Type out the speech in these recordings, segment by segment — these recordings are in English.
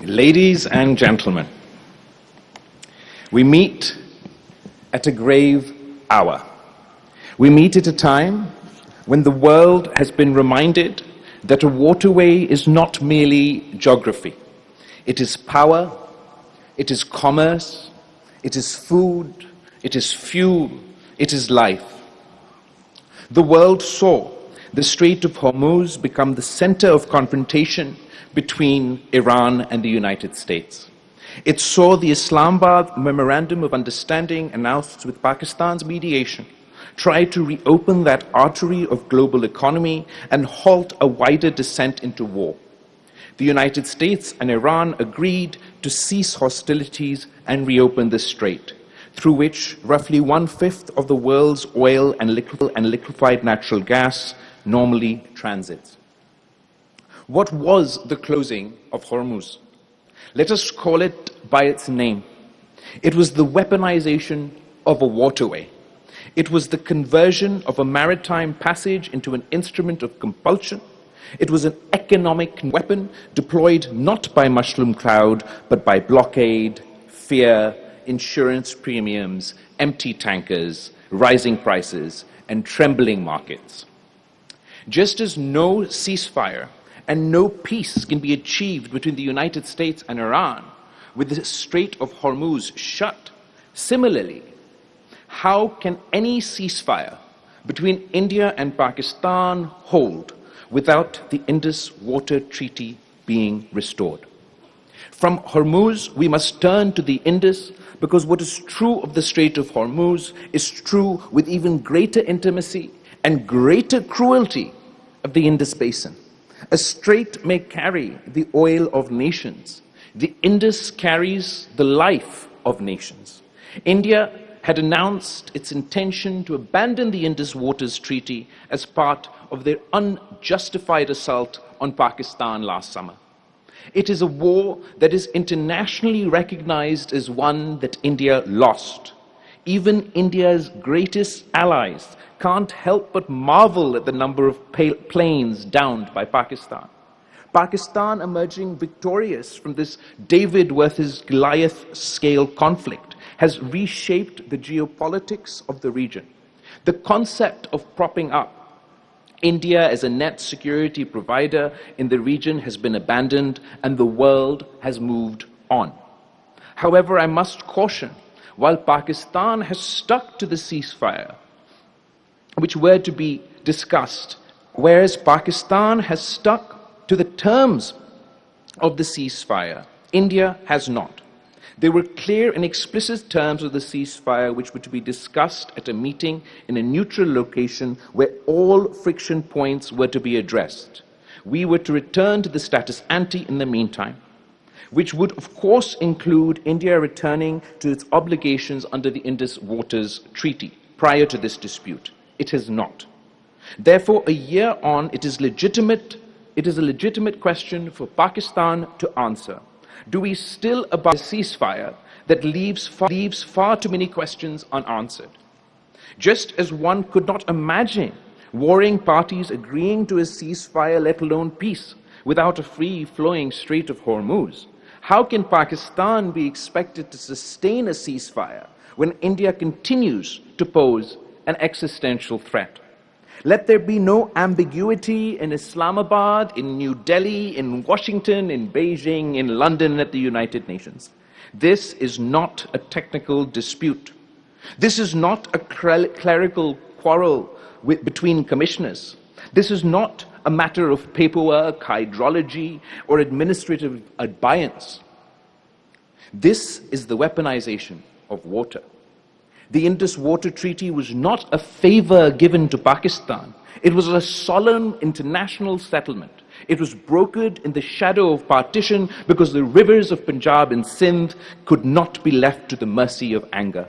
Ladies and gentlemen, we meet at a grave hour. We meet at a time when the world has been reminded that a waterway is not merely geography. It is power, it is commerce, it is food, it is fuel, it is life. The world saw the Strait of Hormuz become the center of confrontation between Iran and the United States. It saw the Islamabad Memorandum of Understanding announced with Pakistan's mediation try to reopen that artery of global economy and halt a wider descent into war. The United States and Iran agreed to cease hostilities and reopen the strait, through which roughly 1/5 of the world's oil and liquefied natural gas normally transits. What was the closing of Hormuz? Let us call it by its name. It was the weaponization of a waterway. It was the conversion of a maritime passage into an instrument of compulsion. It was an economic weapon deployed not by mushroom cloud, but by blockade, fear, insurance premiums, empty tankers, rising prices, and trembling markets. Just as no ceasefire and no peace can be achieved between the United States and Iran with the Strait of Hormuz shut, similarly, how can any ceasefire between India and Pakistan hold without the Indus Waters Treaty being restored? From Hormuz, we must turn to the Indus, because what is true of the Strait of Hormuz is true with even greater intimacy and greater cruelty of the Indus Basin. A strait may carry the oil of nations. The Indus carries the life of nations. India had announced its intention to abandon the Indus Waters Treaty as part of their unjustified assault on Pakistan last summer. It is a war that is internationally recognized as one that India lost. Even India's greatest allies can't help but marvel at the number of planes downed by Pakistan. Pakistan, emerging victorious from this David versus Goliath scale conflict, has reshaped the geopolitics of the region. The concept of propping up India as a net security provider in the region has been abandoned, and the world has moved on. However, I must caution, while Pakistan has stuck to the ceasefire, which were to be discussed, whereas Pakistan has stuck to the terms of the ceasefire, India has not. There were clear and explicit terms of the ceasefire which were to be discussed at a meeting in a neutral location where all friction points were to be addressed. We were to return to the status ante in the meantime, which would of course include India returning to its obligations under the Indus Waters Treaty prior to this dispute. It has not. Therefore, a year on, it is a legitimate question for Pakistan to answer. Do we still abide a ceasefire that leaves far too many questions unanswered? Just as one could not imagine warring parties agreeing to a ceasefire, let alone peace, without a free-flowing Strait of Hormuz, how can Pakistan be expected to sustain a ceasefire when India continues to pose an existential threat? Let there be no ambiguity in Islamabad, in New Delhi, in Washington, in Beijing, in London, and at the United Nations. This is not a technical dispute. This is not a clerical quarrel between commissioners. This is not a matter of paperwork, hydrology, or administrative abeyance. This is the weaponization of water. The Indus Waters Treaty was not a favor given to Pakistan. It was a solemn international settlement. It was brokered in the shadow of partition because the rivers of Punjab and Sindh could not be left to the mercy of anger.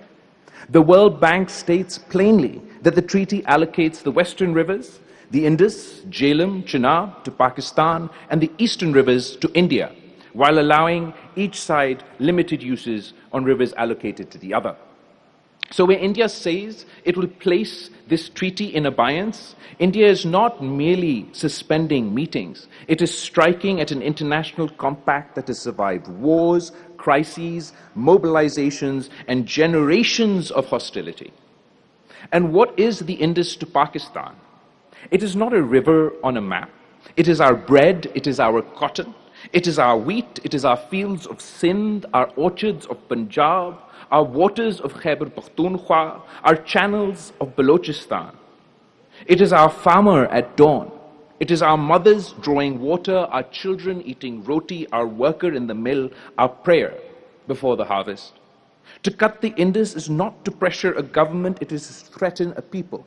The World Bank states plainly that the treaty allocates the western rivers, the Indus, Jhelum, Chenab, to Pakistan, and the eastern rivers to India, while allowing each side limited uses on rivers allocated to the other. So when India says it will place this treaty in abeyance, India is not merely suspending meetings. It is striking at an international compact that has survived wars, crises, mobilizations, and generations of hostility. And what is the Indus to Pakistan? It is not a river on a map. It is our bread, it is our cotton, it is our wheat, it is our fields of Sindh, our orchards of Punjab, our waters of Khyber Pakhtunkhwa, our channels of Balochistan. It is our farmer at dawn. It is our mothers drawing water, our children eating roti, our worker in the mill, our prayer before the harvest. To cut the Indus is not to pressure a government, it is to threaten a people.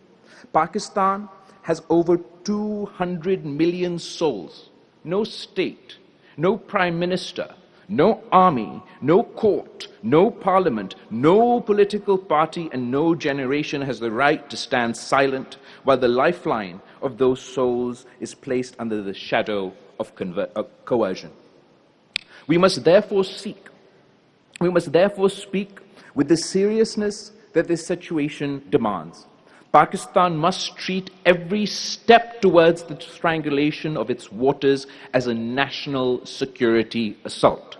Pakistan has over 200 million souls. No state, no prime minister, no army, no court, no parliament, no political party, and no generation has the right to stand silent while the lifeline of those souls is placed under the shadow of coercion. We must therefore speak with the seriousness that this situation demands. Pakistan must treat every step towards the strangulation of its waters as a national security assault,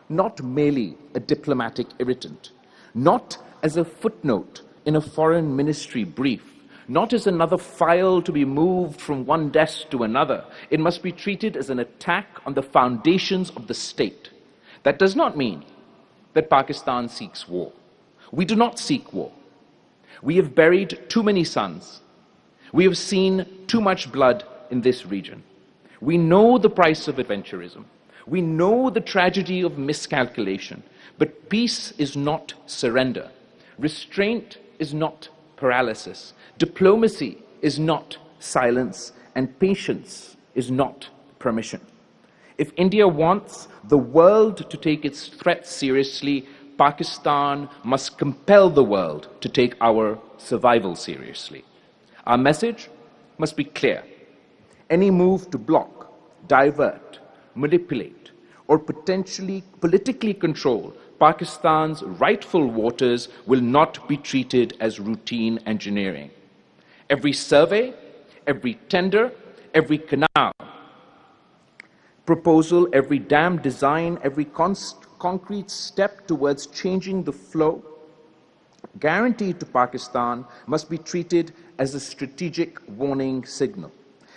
not merely a diplomatic irritant, not as a footnote in a foreign ministry brief, not as another file to be moved from one desk to another. It must be treated as an attack on the foundations of the state. That does not mean that Pakistan seeks war. We do not seek war. We have buried too many sons. We have seen too much blood in this region. We know the price of adventurism. We know the tragedy of miscalculation. But peace is not surrender. Restraint is not paralysis. Diplomacy is not silence. And patience is not permission. If India wants the world to take its threat seriously, Pakistan must compel the world to take our survival seriously. Our message must be clear. Any move to block, divert, manipulate, or potentially politically control Pakistan's rightful waters will not be treated as routine engineering. Every survey, every tender, every canal proposal, every dam design, every concrete step towards changing the flow guaranteed to Pakistan must be treated as a strategic warning signal.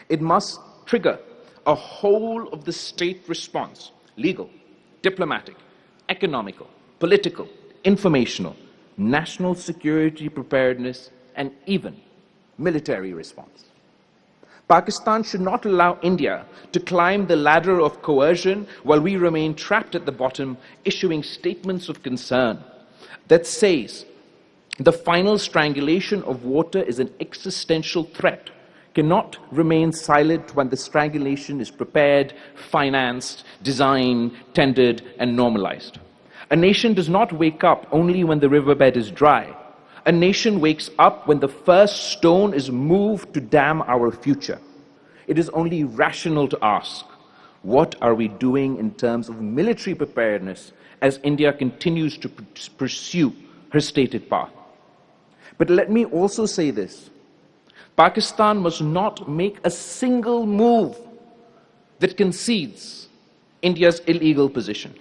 It must trigger a whole of the state response, legal, diplomatic, economical, political, informational, national security preparedness, and even military response. Pakistan should not allow India to climb the ladder of coercion while we remain trapped at the bottom, issuing statements of concern that says the final strangulation of water is an existential threat, cannot remain silent when the strangulation is prepared, financed, designed, tendered, and normalized. A nation does not wake up only when the riverbed is dry. A nation wakes up when the first stone is moved to dam our future. It is only rational to ask, what are we doing in terms of military preparedness as India continues to pursue her stated path? But let me also say this. Pakistan must not make a single move that concedes India's illegal position.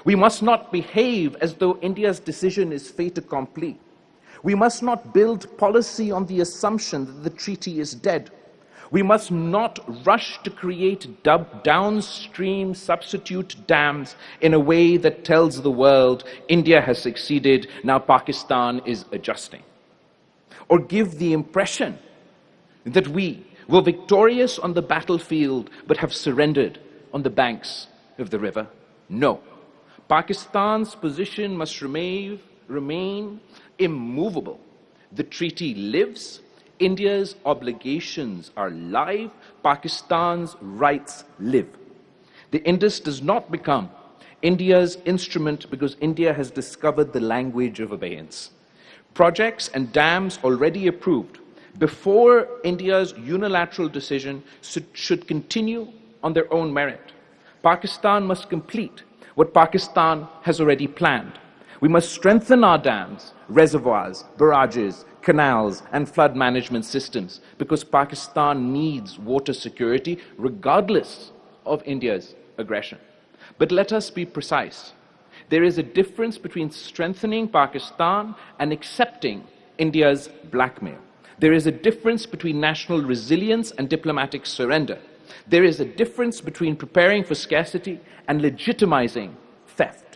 We must not behave as though India's decision is fait accompli. We must not build policy on the assumption that the treaty is dead. We must not rush to create downstream substitute dams in a way that tells the world India has succeeded, now Pakistan is adjusting. Or give the impression that we were victorious on the battlefield but have surrendered on the banks of the river. No. Pakistan's position must remain immovable. The treaty lives. India's obligations are live. Pakistan's rights live. The Indus does not become India's instrument because India has discovered the language of abeyance. Projects and dams already approved before India's unilateral decision should continue on their own merit. Pakistan must complete what Pakistan has already planned. We must strengthen our dams, reservoirs, barrages, canals, and flood management systems because Pakistan needs water security regardless of India's aggression. But let us be precise. There is a difference between strengthening Pakistan and accepting India's blackmail. There is a difference between national resilience and diplomatic surrender. There is a difference between preparing for scarcity and legitimizing theft.